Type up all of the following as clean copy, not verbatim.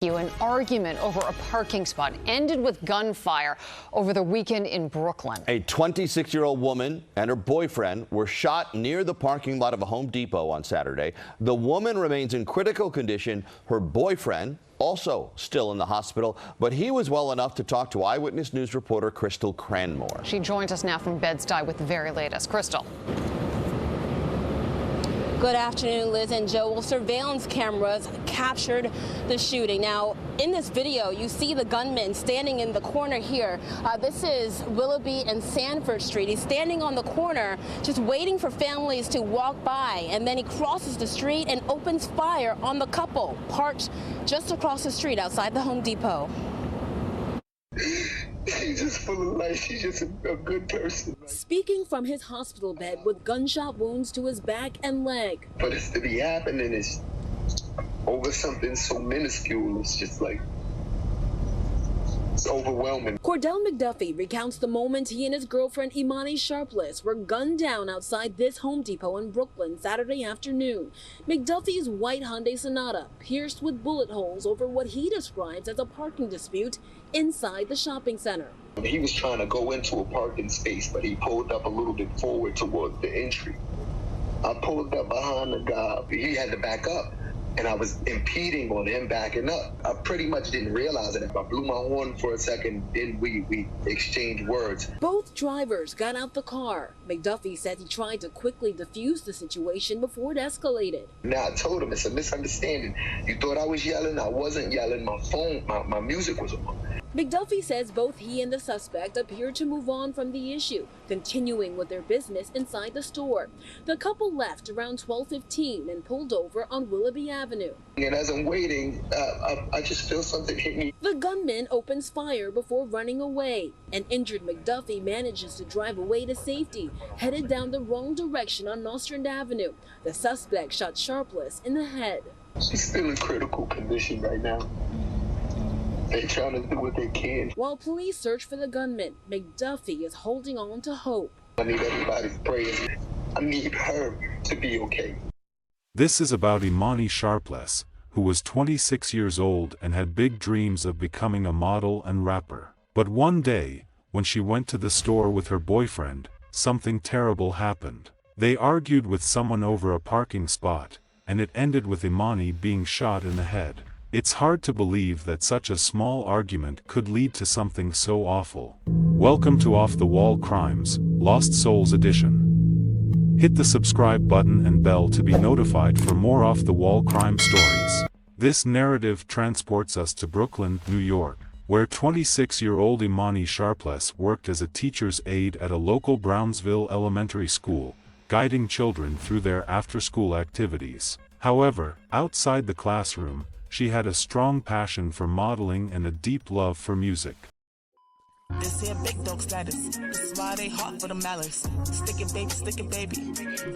An argument over a parking spot ended with gunfire over the weekend in Brooklyn. A 26-year-old woman and her boyfriend were shot near the parking lot of a Home Depot on Saturday. The woman remains in critical condition. Her boyfriend also still in the hospital, but he was well enough to talk to Eyewitness News reporter Crystal Cranmore. She joins us now from Bed-Stuy with the very latest. Crystal. Good afternoon, Liz and Joe. Well, surveillance cameras captured the shooting. Now, in this video, you see the gunman standing in the corner here. This is Willoughby and Sanford Street. He's standing on the corner, just waiting for families to walk by. And then he crosses the street and opens fire on the couple parked just across the street outside the Home Depot. She's just full of life. She's just a good person. Speaking from his hospital bed with gunshot wounds to his back and leg. But it's to be happening is over something so minuscule. It's just like, it's overwhelming. Cordell McDuffie recounts the moment he and his girlfriend Imani Sharpless were gunned down outside this Home Depot in Brooklyn Saturday afternoon. McDuffie's white Hyundai Sonata pierced with bullet holes over what he describes as a parking dispute inside the shopping center. He was trying to go into a parking space, but he pulled up a little bit forward towards the entry. I pulled up behind the guy. He had to back up, and I was impeding on him backing up. I pretty much didn't realize it. I blew my horn for a second, then we exchanged words. Both drivers got out the car. McDuffie said he tried to quickly defuse the situation before it escalated. Now, I told him it's a misunderstanding. You thought I was yelling. I wasn't yelling. My phone, my music was on. McDuffie says both he and the suspect appeared to move on from the issue, continuing with their business inside the store. The couple left around 12:15 and pulled over on Willoughby Avenue. And as I'm waiting, I just feel something hit me. The gunman opens fire before running away. An injured McDuffie manages to drive away to safety, headed down the wrong direction on Nostrand Avenue. The suspect shot Sharpless in the head. She's still in critical condition right now. They're trying to do what they can. While police search for the gunman, McDuffie is holding on to hope. I need everybody's prayers. I need her to be okay. This is about Imani Sharpless, who was 26 years old and had big dreams of becoming a model and rapper. But one day, when she went to the store with her boyfriend, something terrible happened. They argued with someone over a parking spot, and it ended with Imani being shot in the head. It's hard to believe that such a small argument could lead to something so awful. Welcome to Off the Wall Crimes, Lost Souls Edition. Hit the subscribe button and bell to be notified for more off-the-wall crime stories. This narrative transports us to Brooklyn, New York, where 26-year-old Imani Sharpless worked as a teacher's aide at a local Brownsville elementary school, guiding children through their after-school activities. However, outside the classroom, she had a strong passion for modeling and a deep love for music. This here big dog status. This is why they hot for the malice. Stick it, baby, stick it, baby.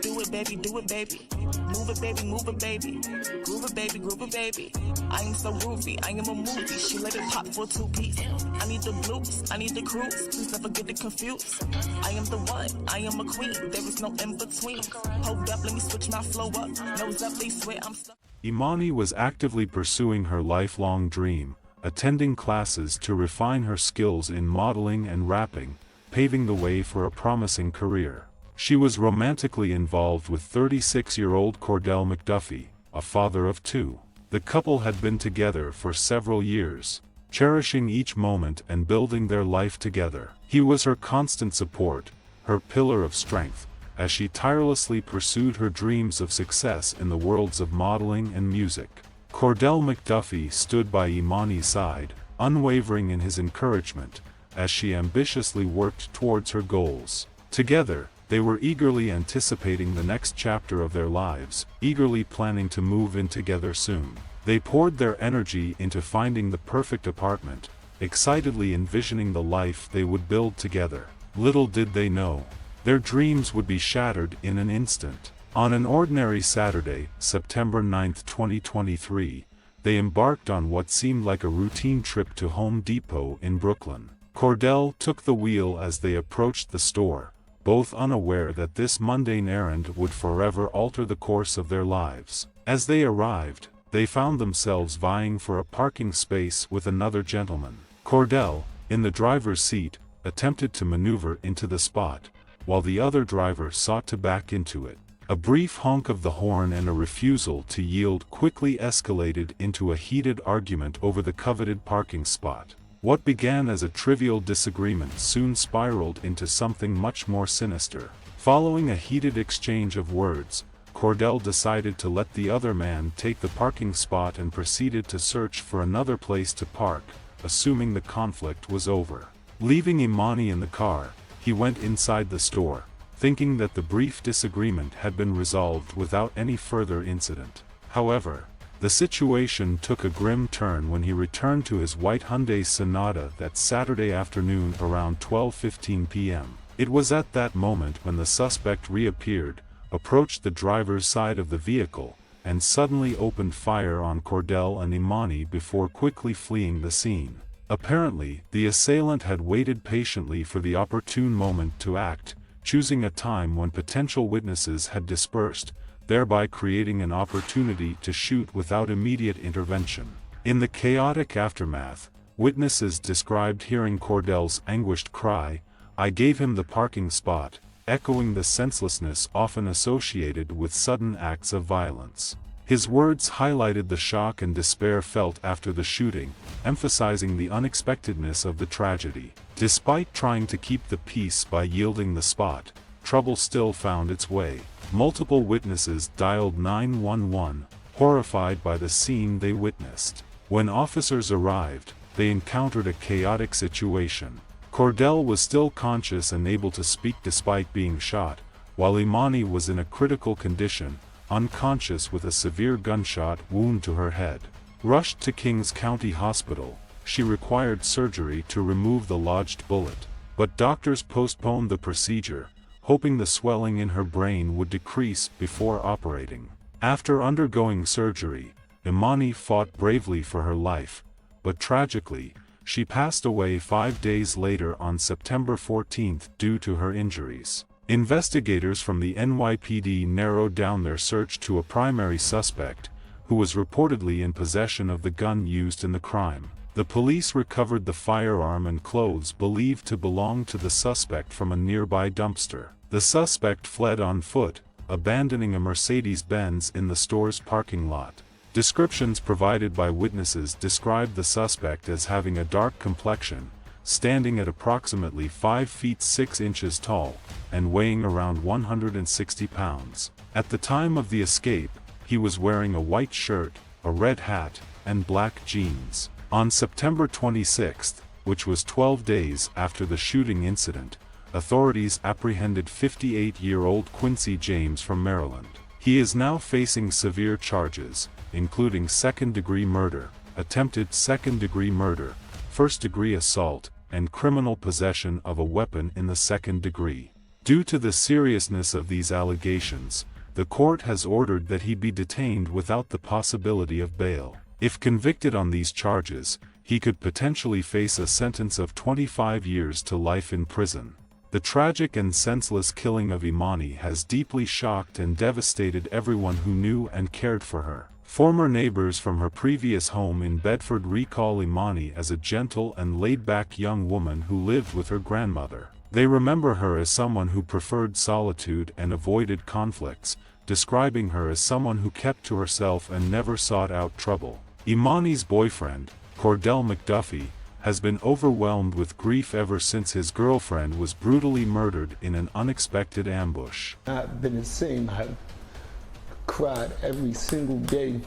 Do it, baby, do it, baby. Move it, baby, move it, baby. Groove it, baby, groove it, baby. I am so groovy, I am a movie. She let it pop for a 2-piece. I need the blues, I need the cruise. Please never get it confused. I am the one, I am a queen. There is no in between. Hold up, let me switch my flow up. Nose up, they swear I'm stuck. Imani was actively pursuing her lifelong dream, attending classes to refine her skills in modeling and rapping, paving the way for a promising career. She was romantically involved with 36-year-old Cordell McDuffie, a father of 2. The couple had been together for several years, cherishing each moment and building their life together. He was her constant support, her pillar of strength, as she tirelessly pursued her dreams of success in the worlds of modeling and music. Cordell McDuffie stood by Imani's side, unwavering in his encouragement, as she ambitiously worked towards her goals. Together, they were eagerly anticipating the next chapter of their lives, eagerly planning to move in together soon. They poured their energy into finding the perfect apartment, excitedly envisioning the life they would build together. Little did they know, their dreams would be shattered in an instant. On an ordinary Saturday, September 9, 2023, they embarked on what seemed like a routine trip to Home Depot in Brooklyn. Cordell took the wheel as they approached the store, both unaware that this mundane errand would forever alter the course of their lives. As they arrived, they found themselves vying for a parking space with another gentleman. Cordell, in the driver's seat, attempted to maneuver into the spot, while the other driver sought to back into it. A brief honk of the horn and a refusal to yield quickly escalated into a heated argument over the coveted parking spot. What began as a trivial disagreement soon spiraled into something much more sinister. Following a heated exchange of words, Cordell decided to let the other man take the parking spot and proceeded to search for another place to park, assuming the conflict was over. Leaving Imani in the car, he went inside the store, thinking that the brief disagreement had been resolved without any further incident. However, the situation took a grim turn when he returned to his white Hyundai Sonata that Saturday afternoon around 12:15 p.m. It was at that moment when the suspect reappeared, approached the driver's side of the vehicle, and suddenly opened fire on Cordell and Imani before quickly fleeing the scene. Apparently, the assailant had waited patiently for the opportune moment to act, choosing a time when potential witnesses had dispersed, thereby creating an opportunity to shoot without immediate intervention. In the chaotic aftermath, witnesses described hearing Cordell's anguished cry, "I gave him the parking spot," echoing the senselessness often associated with sudden acts of violence. His words highlighted the shock and despair felt after the shooting, emphasizing the unexpectedness of the tragedy. Despite trying to keep the peace by yielding the spot, trouble still found its way. Multiple witnesses dialed 911, horrified by the scene they witnessed. When officers arrived, they encountered a chaotic situation. Cordell was still conscious and able to speak despite being shot, while Imani was in a critical condition, unconscious with a severe gunshot wound to her head. Rushed to Kings County Hospital, she required surgery to remove the lodged bullet, but doctors postponed the procedure, hoping the swelling in her brain would decrease before operating. After undergoing surgery, Imani fought bravely for her life, but tragically, she passed away 5 days later on September 14 due to her injuries. Investigators from the NYPD narrowed down their search to a primary suspect, who was reportedly in possession of the gun used in the crime. The police recovered the firearm and clothes believed to belong to the suspect from a nearby dumpster. The suspect fled on foot, abandoning a Mercedes-Benz in the store's parking lot. Descriptions provided by witnesses described the suspect as having a dark complexion, standing at approximately 5 feet 6 inches tall, and weighing around 160 pounds. At the time of the escape, he was wearing a white shirt, a red hat, and black jeans. On September 26, which was 12 days after the shooting incident, authorities apprehended 58-year-old Quincy James from Maryland. He is now facing severe charges, including second-degree murder, attempted second-degree murder, first-degree assault, and criminal possession of a weapon in the second degree. Due to the seriousness of these allegations, the court has ordered that he be detained without the possibility of bail. If convicted on these charges, he could potentially face a sentence of 25 years to life in prison. The tragic and senseless killing of Imani has deeply shocked and devastated everyone who knew and cared for her. Former neighbors from her previous home in Bedford recall Imani as a gentle and laid-back young woman who lived with her grandmother. They remember her as someone who preferred solitude and avoided conflicts, describing her as someone who kept to herself and never sought out trouble. Imani's boyfriend, Cordell McDuffie, has been overwhelmed with grief ever since his girlfriend was brutally murdered in an unexpected ambush. I've been the same. I've cried every single day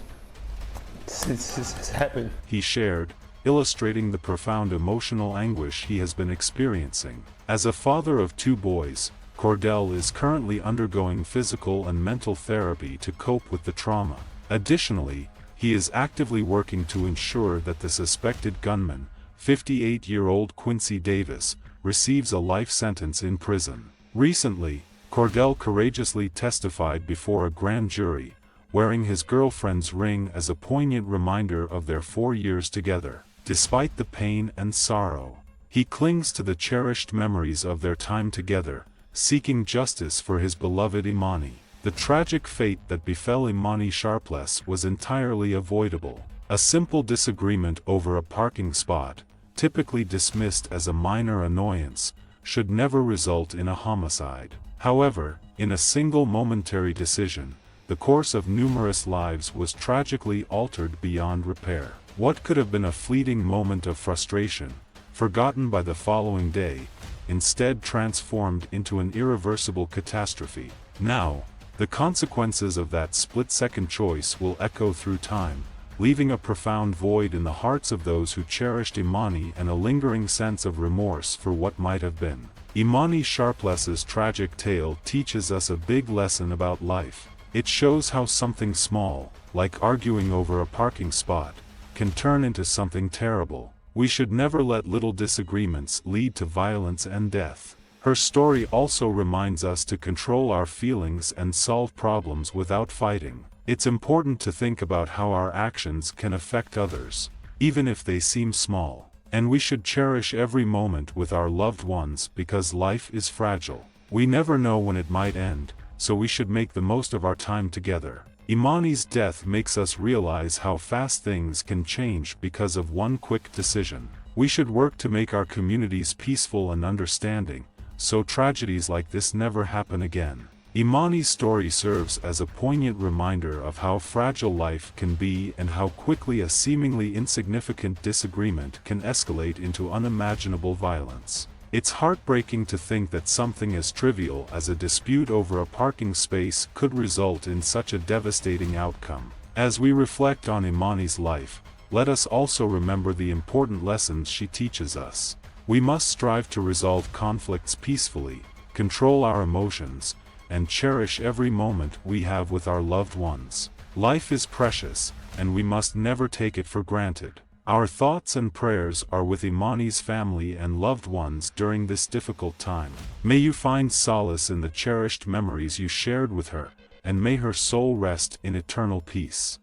since this has happened, he shared, illustrating the profound emotional anguish he has been experiencing. As a father of 2 boys, Cordell is currently undergoing physical and mental therapy to cope with the trauma. Additionally, he is actively working to ensure that the suspected gunman, 58-year-old Quincy Davis, receives a life sentence in prison. Recently, Cordell courageously testified before a grand jury, wearing his girlfriend's ring as a poignant reminder of their 4 years together. Despite the pain and sorrow, he clings to the cherished memories of their time together, seeking justice for his beloved Imani. The tragic fate that befell Imani Sharpless was entirely avoidable. A simple disagreement over a parking spot, typically dismissed as a minor annoyance, should never result in a homicide. However, in a single momentary decision, the course of numerous lives was tragically altered beyond repair. What could have been a fleeting moment of frustration, forgotten by the following day, instead transformed into an irreversible catastrophe. Now, the consequences of that split-second choice will echo through time, leaving a profound void in the hearts of those who cherished Imani and a lingering sense of remorse for what might have been. Imani Sharpless's tragic tale teaches us a big lesson about life. It shows how something small, like arguing over a parking spot, can turn into something terrible. We should never let little disagreements lead to violence and death. Her story also reminds us to control our feelings and solve problems without fighting. It's important to think about how our actions can affect others, even if they seem small. And we should cherish every moment with our loved ones because life is fragile. We never know when it might end, so we should make the most of our time together. Imani's death makes us realize how fast things can change because of one quick decision. We should work to make our communities peaceful and understanding, so tragedies like this never happen again. Imani's story serves as a poignant reminder of how fragile life can be and how quickly a seemingly insignificant disagreement can escalate into unimaginable violence. It's heartbreaking to think that something as trivial as a dispute over a parking space could result in such a devastating outcome. As we reflect on Imani's life, let us also remember the important lessons she teaches us. We must strive to resolve conflicts peacefully, control our emotions, and cherish every moment we have with our loved ones. Life is precious, and we must never take it for granted. Our thoughts and prayers are with Imani's family and loved ones during this difficult time. May you find solace in the cherished memories you shared with her, and may her soul rest in eternal peace.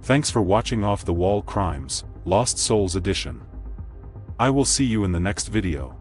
Thanks for watching Off the Wall Crimes, Lost Souls Edition. I will see you in the next video.